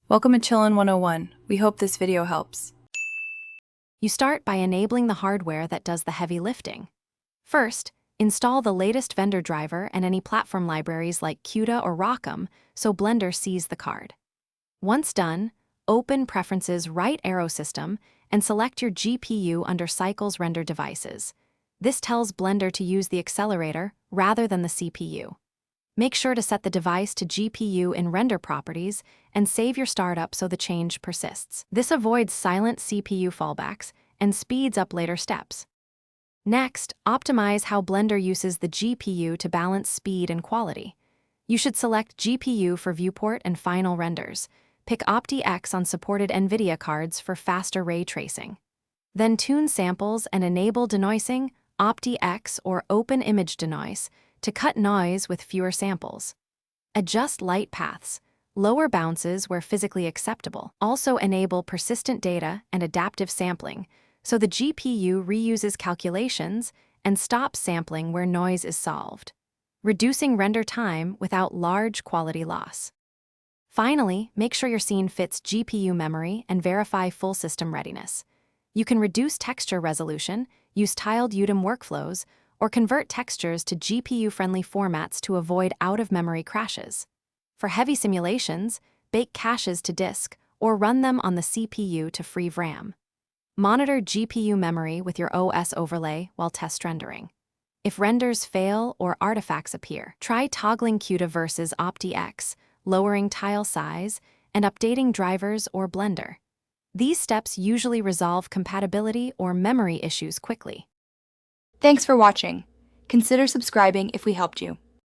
Welcome to Chillin' 101. We hope this video helps. You start by enabling the hardware that does the heavy lifting. First, install the latest vendor driver and any platform libraries like CUDA or ROCm so Blender sees the card. Once done, open Preferences Right Arrow System and select your GPU under Cycles Render Devices. This tells Blender to use the accelerator rather than the CPU. Make sure to set the device to GPU in Render Properties and save your startup so the change persists. This avoids silent CPU fallbacks and speeds up later steps. Next, optimize how Blender uses the GPU to balance speed and quality. You should select GPU for viewport and final renders. Pick OptiX on supported NVIDIA cards for faster ray tracing. Then tune samples and enable denoising, OptiX or Open Image Denoise, to cut noise with fewer samples. Adjust light paths, lower bounces where physically acceptable. Also enable persistent data and adaptive sampling, so the GPU reuses calculations and stops sampling where noise is solved, reducing render time without large quality loss. Finally, make sure your scene fits GPU memory and verify full system readiness. You can reduce texture resolution, use tiled UDIM workflows, or convert textures to GPU-friendly formats to avoid out-of-memory crashes. For heavy simulations, bake caches to disk or run them on the CPU to free RAM. Monitor GPU memory with your OS overlay while test rendering. If renders fail or artifacts appear, try toggling CUDA versus OptiX, lowering tile size, and updating drivers or Blender. These steps usually resolve compatibility or memory issues quickly. Thanks for watching. Consider subscribing if we helped you.